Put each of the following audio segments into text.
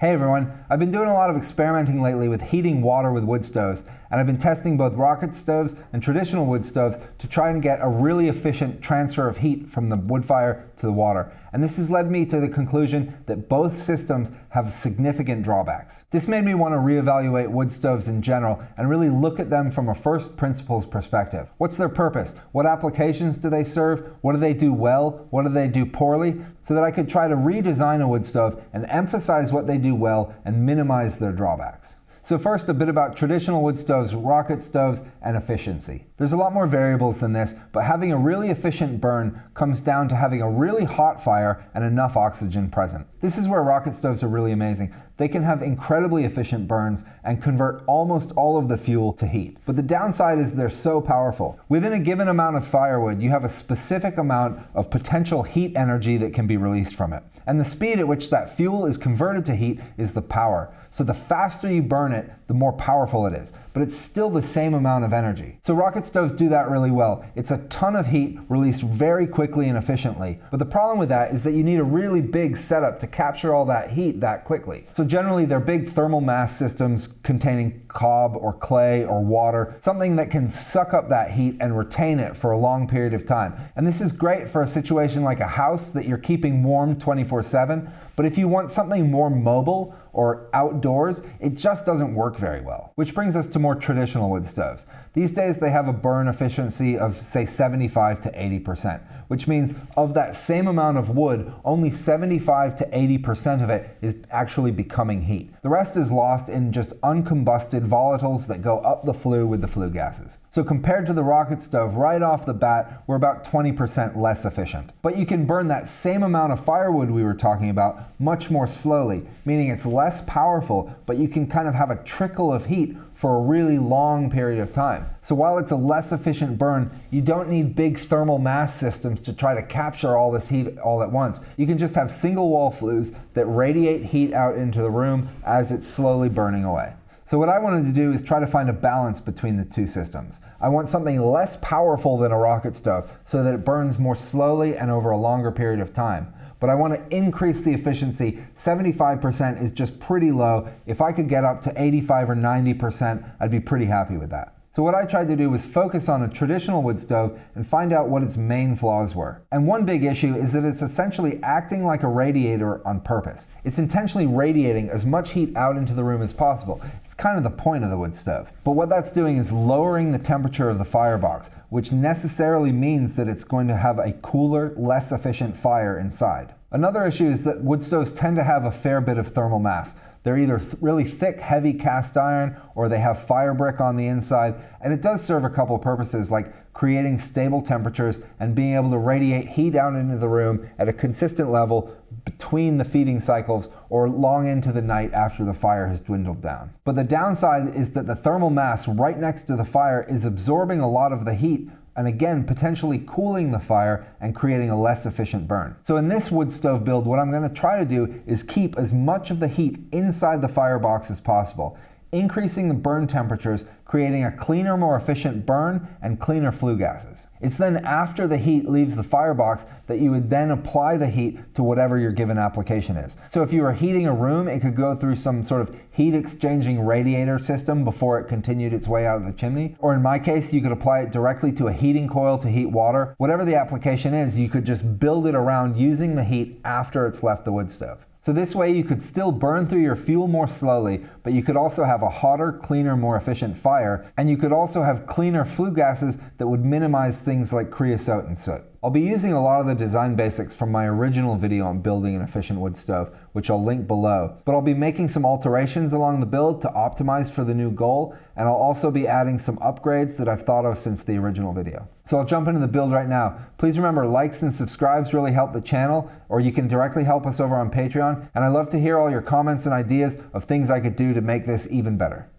Hey everyone, I've been doing a lot of experimenting lately with heating water with wood stoves, and I've been testing both rocket stoves and traditional wood stoves to try and get a really efficient transfer of heat from the wood fire to the water. And this has led me to the conclusion that both systems have significant drawbacks. This made me want to reevaluate wood stoves in general and really look at them from a first principles perspective. What's their purpose? What applications do they serve? What do they do well? What do they do poorly? So that I could try to redesign a wood stove and emphasize what they do well and minimize their drawbacks. So first, a bit about traditional wood stoves, rocket stoves, and efficiency. There's a lot more variables than this, but having a really efficient burn comes down to having a really hot fire and enough oxygen present. This is where rocket stoves are really amazing. They can have incredibly efficient burns and convert almost all of the fuel to heat. But the downside is they're so powerful. Within a given amount of firewood, you have a specific amount of potential heat energy that can be released from it. And the speed at which that fuel is converted to heat is the power. So the faster you burn it, the more powerful it is. But it's still the same amount of energy. So rocket stoves do that really well. It's a ton of heat released very quickly and efficiently. But the problem with that is that you need a really big setup to capture all that heat that quickly. So generally they're big thermal mass systems containing cob or clay or water, something that can suck up that heat and retain it for a long period of time. And this is great for a situation like a house that you're keeping warm 24/7. But if you want something more mobile or outdoors, it just doesn't work very well. Which brings us to more traditional wood stoves. These days they have a burn efficiency of say 75 to 80%, which means of that same amount of wood, only 75 to 80% of it is actually becoming heat. The rest is lost in just uncombusted volatiles that go up the flue with the flue gases. So compared to the rocket stove, right off the bat, we're about 20% less efficient. But you can burn that same amount of firewood we were talking about much more slowly, meaning it's less powerful, but you can kind of have a trickle of heat for a really long period of time. So while it's a less efficient burn, you don't need big thermal mass systems to try to capture all this heat all at once. You can just have single wall flues that radiate heat out into the room as it's slowly burning away. So what I wanted to do is try to find a balance between the two systems. I want something less powerful than a rocket stove so that it burns more slowly and over a longer period of time. But I want to increase the efficiency. 75% is just pretty low. If I could get up to 85 or 90%, I'd be pretty happy with that. So what I tried to do was focus on a traditional wood stove and find out what its main flaws were. And one big issue is that it's essentially acting like a radiator on purpose. It's intentionally radiating as much heat out into the room as possible. It's kind of the point of the wood stove. But what that's doing is lowering the temperature of the firebox, which necessarily means that it's going to have a cooler, less efficient fire inside. Another issue is that wood stoves tend to have a fair bit of thermal mass. They're either really thick, heavy cast iron, or they have fire brick on the inside, and it does serve a couple of purposes like creating stable temperatures and being able to radiate heat out into the room at a consistent level between the feeding cycles or long into the night after the fire has dwindled down. But the downside is that the thermal mass right next to the fire is absorbing a lot of the heat and again potentially cooling the fire and creating a less efficient burn. So in this wood stove build, what I'm going to try to do is keep as much of the heat inside the firebox as possible, increasing the burn temperatures, creating a cleaner, more efficient burn and cleaner flue gases. It's then after the heat leaves the firebox that you would then apply the heat to whatever your given application is. So if you were heating a room, it could go through some sort of heat exchanging radiator system before it continued its way out of the chimney. Or in my case, you could apply it directly to a heating coil to heat water. Whatever the application is, you could just build it around using the heat after it's left the wood stove. So this way you could still burn through your fuel more slowly, but you could also have a hotter, cleaner, more efficient fire, and you could also have cleaner flue gases that would minimize things like creosote and soot. I'll be using a lot of the design basics from my original video on building an efficient wood stove, which I'll link below, but I'll be making some alterations along the build to optimize for the new goal, and I'll also be adding some upgrades that I've thought of since the original video. So I'll jump into the build right now. Please remember, likes and subscribes really help the channel, or you can directly help us over on Patreon, and I'd love to hear all your comments and ideas of things I could do to make this even better.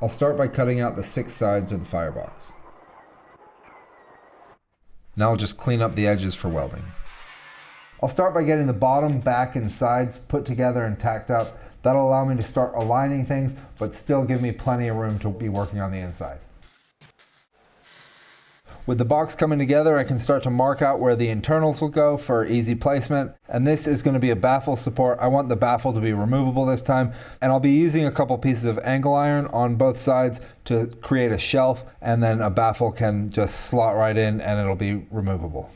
I'll start by cutting out the 6 sides of the firebox. Now I'll just clean up the edges for welding. I'll start by getting the bottom, back, and sides put together and tacked up. That'll allow me to start aligning things, but still give me plenty of room to be working on the inside. With the box coming together, I can start to mark out where the internals will go for easy placement. And this is going to be a baffle support. I want the baffle to be removable this time. And I'll be using a couple pieces of angle iron on both sides to create a shelf, and then a baffle can just slot right in and it'll be removable.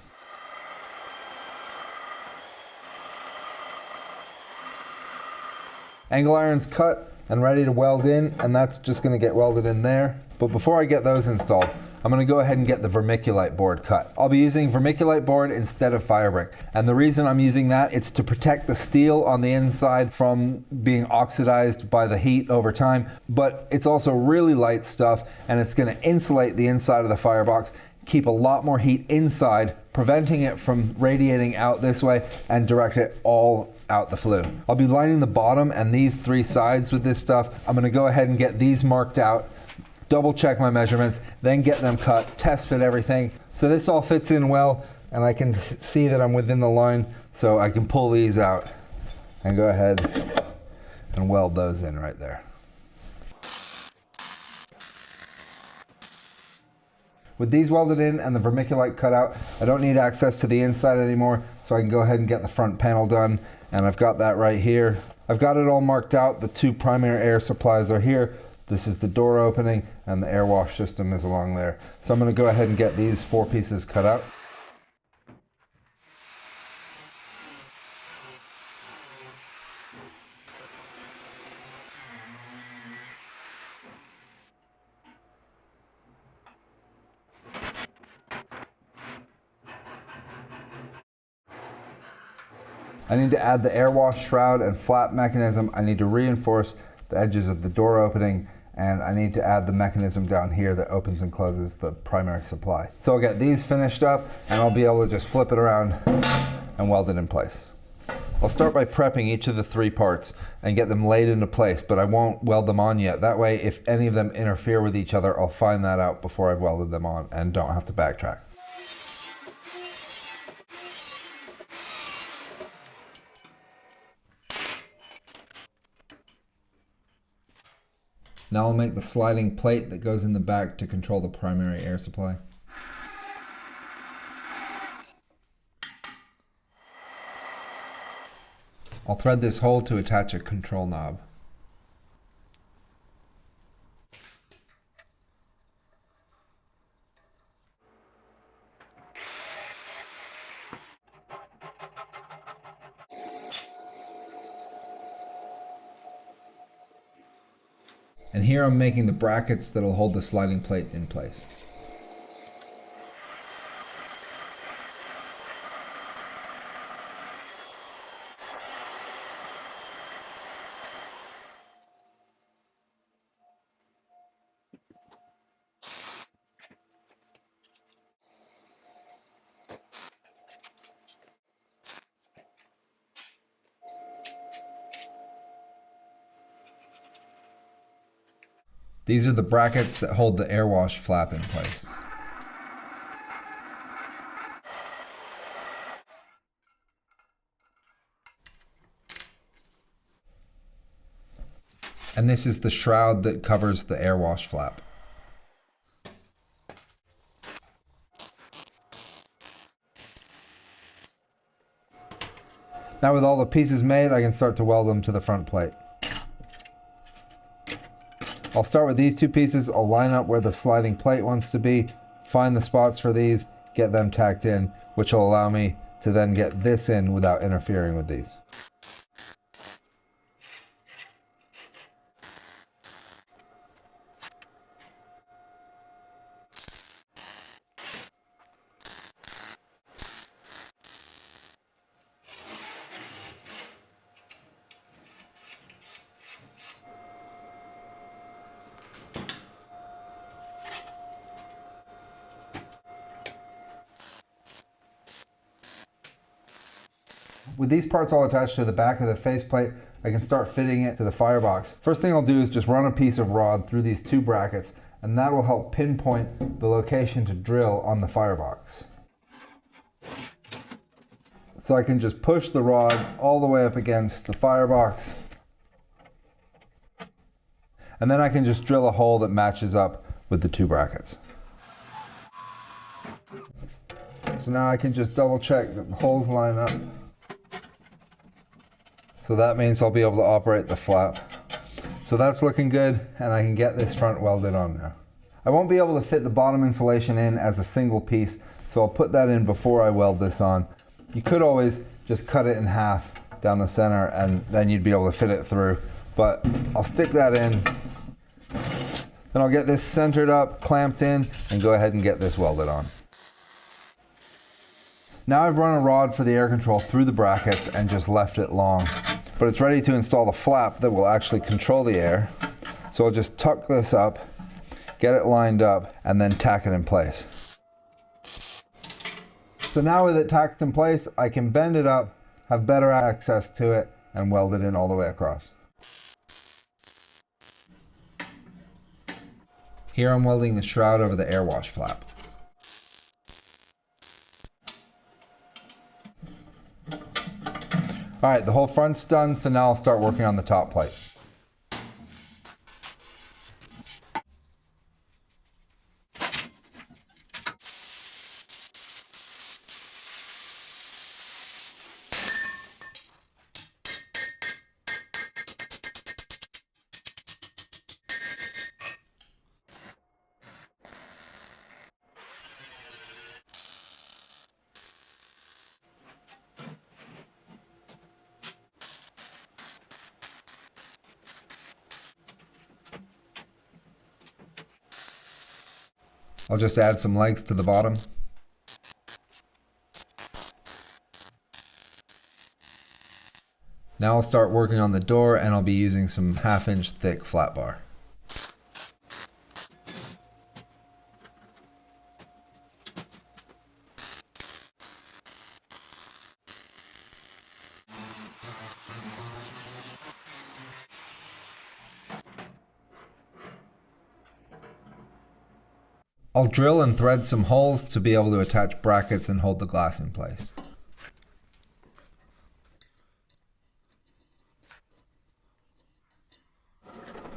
Angle iron's cut and ready to weld in, and that's just going to get welded in there. But before I get those installed, I'm going to go ahead and get the vermiculite board cut. I'll be using vermiculite board instead of firebrick. And the reason I'm using that, it's to protect the steel on the inside from being oxidized by the heat over time. But it's also really light stuff, and it's going to insulate the inside of the firebox, keep a lot more heat inside, preventing it from radiating out this way, and direct it all out the flue. I'll be lining the bottom and these 3 sides with this stuff. I'm going to go ahead and get these marked out, double check my measurements, then get them cut, test fit everything. So this all fits in well, and I can see that I'm within the line, so I can pull these out and go ahead and weld those in right there. With these welded in and the vermiculite cut out, I don't need access to the inside anymore, so I can go ahead and get the front panel done, and I've got that right here. I've got it all marked out. The 2 primary air supplies are here. This is the door opening, and the air wash system is along there. So I'm going to go ahead and get these 4 pieces cut out. I need to add the air wash shroud and flap mechanism. I need to reinforce the edges of the door opening, and I need to add the mechanism down here that opens and closes the primary supply. So I'll get these finished up, and I'll be able to just flip it around and weld it in place. I'll start by prepping each of the 3 parts and get them laid into place, but I won't weld them on yet. That way, if any of them interfere with each other, I'll find that out before I've welded them on and don't have to backtrack. Now I'll make the sliding plate that goes in the back to control the primary air supply. I'll thread this hole to attach a control knob. And here I'm making the brackets that'll hold the sliding plate in place. These are the brackets that hold the air wash flap in place. And this is the shroud that covers the air wash flap. Now with all the pieces made, I can start to weld them to the front plate. I'll start with these 2 pieces. I'll line up where the sliding plate wants to be, find the spots for these, get them tacked in, which will allow me to then get this in without interfering with these. With these parts all attached to the back of the faceplate, I can start fitting it to the firebox. First thing I'll do is just run a piece of rod through these 2 brackets, and that will help pinpoint the location to drill on the firebox. So I can just push the rod all the way up against the firebox, and then I can just drill a hole that matches up with the 2 brackets. So now I can just double check that the holes line up. So that means I'll be able to operate the flap. So that's looking good, and I can get this front welded on now. I won't be able to fit the bottom insulation in as a single piece, so I'll put that in before I weld this on. You could always just cut it in half down the center and then you'd be able to fit it through, but I'll stick that in. Then I'll get this centered up, clamped in, and go ahead and get this welded on. Now I've run a rod for the air control through the brackets and just left it long, but it's ready to install the flap that will actually control the air. So I'll just tuck this up, get it lined up, and then tack it in place. So now with it tacked in place, I can bend it up, have better access to it, and weld it in all the way across. Here I'm welding the shroud over the air wash flap. Alright, the whole front's done, so now I'll start working on the top plate. I'll just add some legs to the bottom. Now I'll start working on the door, and I'll be using some 1/2 inch thick flat bar. I'll drill and thread some holes to be able to attach brackets and hold the glass in place.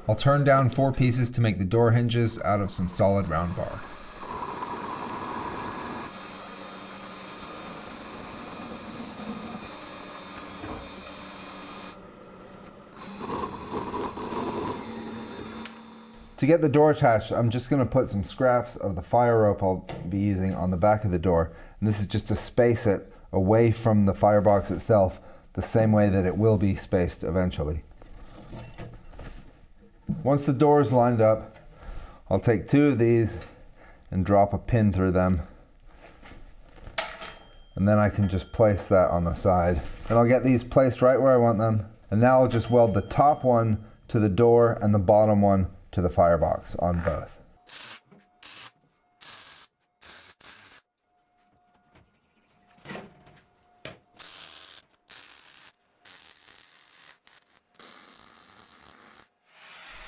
I'll turn down 4 pieces to make the door hinges out of some solid round bar. To get the door attached, I'm just going to put some scraps of the fire rope I'll be using on the back of the door. And this is just to space it away from the firebox itself, the same way that it will be spaced eventually. Once the door is lined up, I'll take 2 of these and drop a pin through them. And then I can just place that on the side. And I'll get these placed right where I want them. And now I'll just weld the top one to the door and the bottom one to the firebox on both.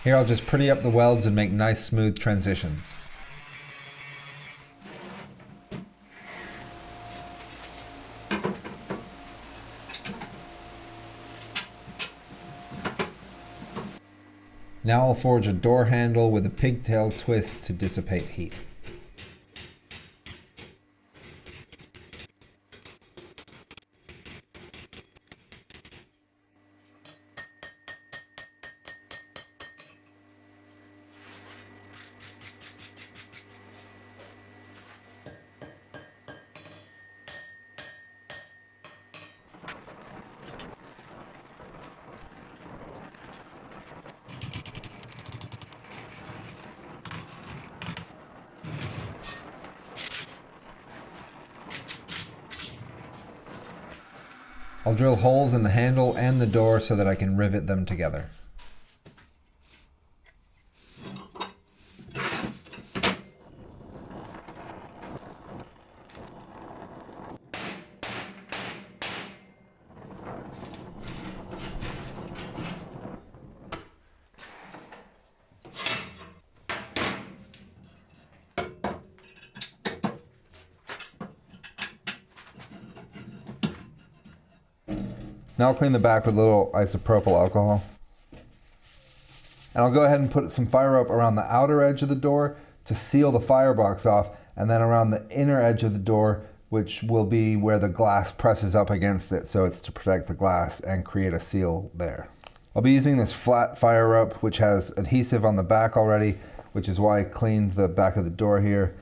Here I'll just pretty up the welds and make nice smooth transitions. Now I'll forge a door handle with a pigtail twist to dissipate heat. I'll drill holes in the handle and the door so that I can rivet them together. Now I'll clean the back with a little isopropyl alcohol. And I'll go ahead and put some fire rope around the outer edge of the door to seal the firebox off, and then around the inner edge of the door which will be where the glass presses up against it, so it's to protect the glass and create a seal there. I'll be using this flat fire rope, which has adhesive on the back already, which is why I cleaned the back of the door here.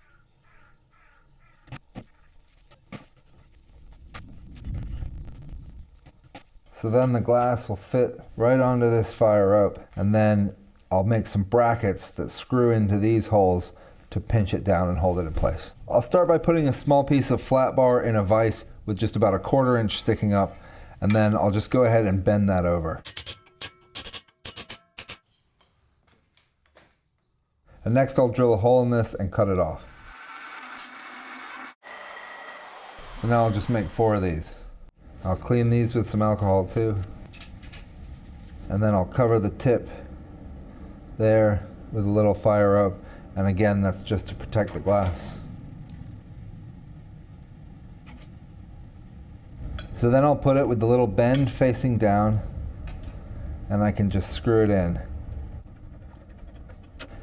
So then the glass will fit right onto this fire rope, and then I'll make some brackets that screw into these holes to pinch it down and hold it in place. I'll start by putting a small piece of flat bar in a vise with just about a 1/4 inch sticking up, and then I'll just go ahead and bend that over. And next I'll drill a hole in this and cut it off. So now I'll just make 4 of these. I'll clean these with some alcohol too. And then I'll cover the tip there with a little fire rope. And again, that's just to protect the glass. So then I'll put it with the little bend facing down, and I can just screw it in.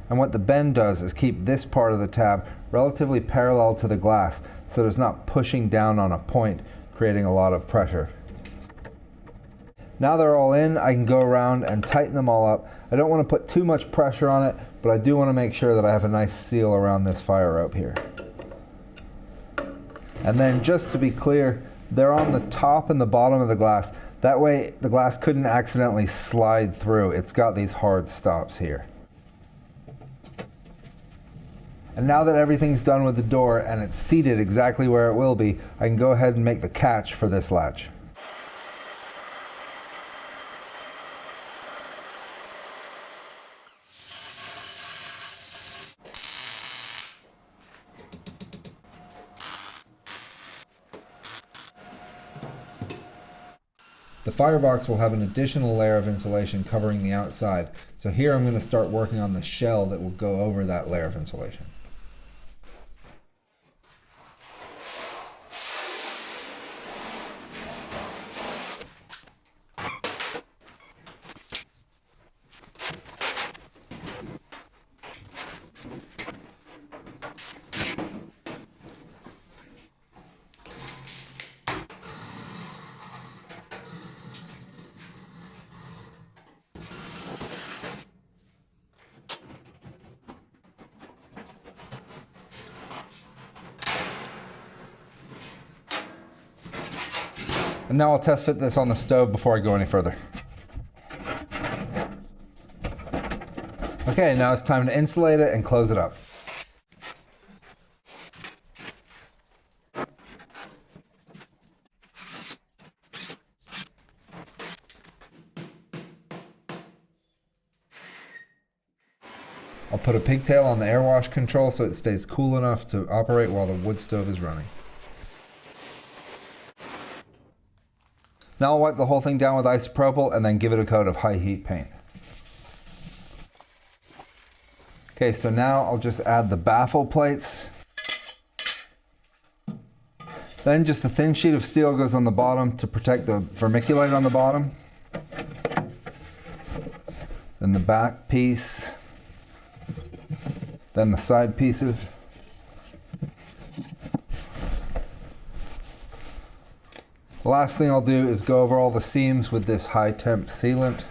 And what the bend does is keep this part of the tab relatively parallel to the glass, so it's not pushing down on a point, creating a lot of pressure. Now they're all in, I can go around and tighten them all up. I don't want to put too much pressure on it, but I do want to make sure that I have a nice seal around this fire rope here. And then just to be clear, they're on the top and the bottom of the glass. That way the glass couldn't accidentally slide through. It's got these hard stops here. And now that everything's done with the door and it's seated exactly where it will be, I can go ahead and make the catch for this latch. The firebox will have an additional layer of insulation covering the outside, so here I'm going to start working on the shell that will go over that layer of insulation. And now I'll test fit this on the stove before I go any further. Okay, now it's time to insulate it and close it up. I'll put a pigtail on the air wash control so it stays cool enough to operate while the wood stove is running. Now I'll wipe the whole thing down with isopropyl and then give it a coat of high heat paint. Okay, so now I'll just add the baffle plates. Then just a thin sheet of steel goes on the bottom to protect the vermiculite on the bottom. Then the back piece. Then the side pieces. The last thing I'll do is go over all the seams with this high temp sealant.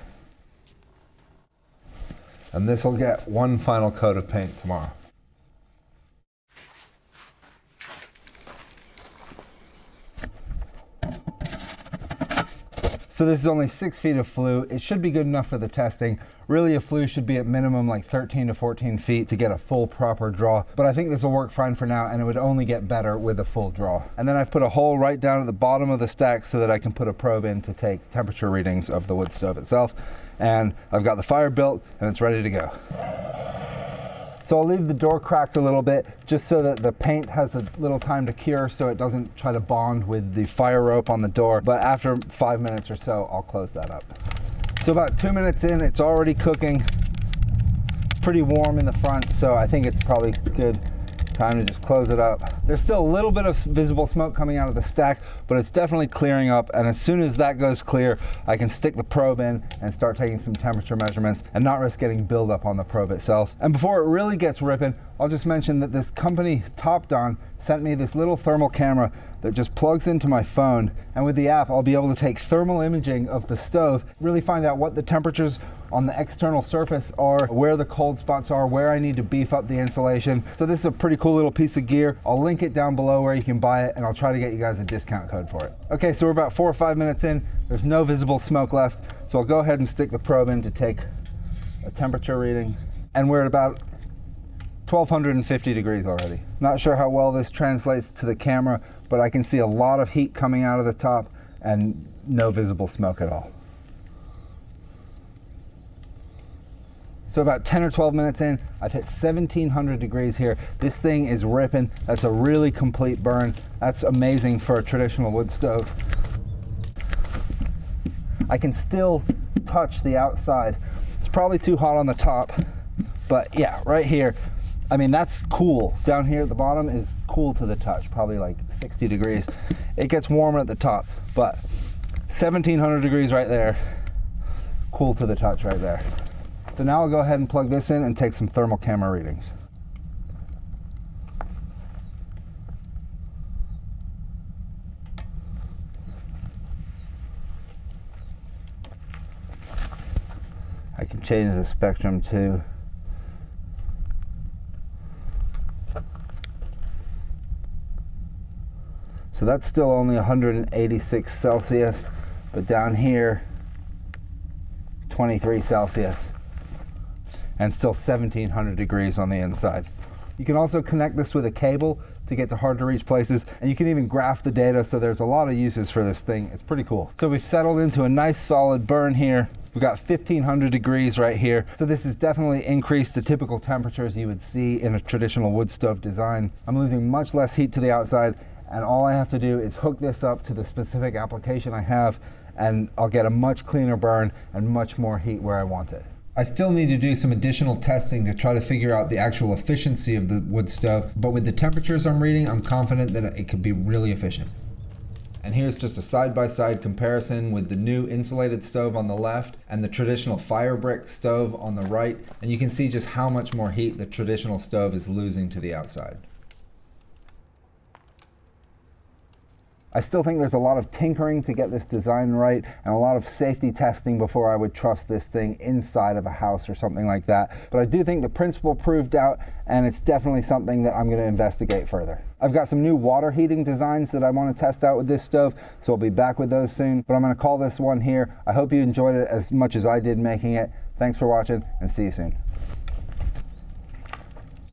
And this will get one final coat of paint tomorrow. So this is only 6 feet of flue. It should be good enough for the testing. Really, a flue should be at minimum like 13 to 14 feet to get a full proper draw. But I think this will work fine for now, and it would only get better with a full draw. And then I've put a hole right down at the bottom of the stack so that I can put a probe in to take temperature readings of the wood stove itself. And I've got the fire built and it's ready to go. So I'll leave the door cracked a little bit just so that the paint has a little time to cure so it doesn't try to bond with the fire rope on the door. But after 5 minutes or so, I'll close that up. So about 2 minutes in, it's already cooking. It's pretty warm in the front, so I think it's probably good Time to just close it up. There's still a little bit of visible smoke coming out of the stack, but it's definitely clearing up, and as soon as that goes clear, I can stick the probe in and start taking some temperature measurements and not risk getting buildup on the probe itself. And before it really gets ripping, I'll just mention that this company, Topdon, sent me this little thermal camera that just plugs into my phone, and with the app I'll be able to take thermal imaging of the stove, really find out what the temperatures on the external surface are, where the cold spots are, where I need to beef up the insulation. So this is a pretty cool little piece of gear. I'll link it down below where you can buy it, and I'll try to get you guys a discount code for it. Okay, so we're about 4 or 5 minutes in. There's no visible smoke left, so I'll go ahead and stick the probe in to take a temperature reading, and we're at about 1250 degrees already. Not sure how well this translates to the camera, but I can see a lot of heat coming out of the top and no visible smoke at all. So about 10 or 12 minutes in, I've hit 1700 degrees here. This thing is ripping. That's a really complete burn. That's amazing for a traditional wood stove. I can still touch the outside. It's probably too hot on the top, but yeah, right here, I mean, that's cool. Down here at the bottom is cool to the touch, probably like 60 degrees. It gets warmer at the top, but 1700 degrees right there, cool to the touch right there. So now I'll go ahead and plug this in and take some thermal camera readings. I can change the spectrum too. So that's still only 186 Celsius, but down here, 23 Celsius, and still 1700 degrees on the inside. You can also connect this with a cable to get to hard to reach places, and you can even graph the data, so there's a lot of uses for this thing. It's pretty cool. So we've settled into a nice solid burn here. We've got 1500 degrees right here. So this has definitely increased the typical temperatures you would see in a traditional wood stove design. I'm losing much less heat to the outside, and all I have to do is hook this up to the specific application I have, and I'll get a much cleaner burn and much more heat where I want it. I still need to do some additional testing to try to figure out the actual efficiency of the wood stove, but with the temperatures I'm reading, I'm confident that it could be really efficient. And here's just a side-by-side comparison with the new insulated stove on the left and the traditional fire brick stove on the right, and you can see just how much more heat the traditional stove is losing to the outside. I still think there's a lot of tinkering to get this design right, and a lot of safety testing before I would trust this thing inside of a house or something like that. But I do think the principle proved out, and it's definitely something that I'm going to investigate further. I've got some new water heating designs that I want to test out with this stove, so I'll be back with those soon. But I'm going to call this one here. I hope you enjoyed it as much as I did making it. Thanks for watching, and see you soon.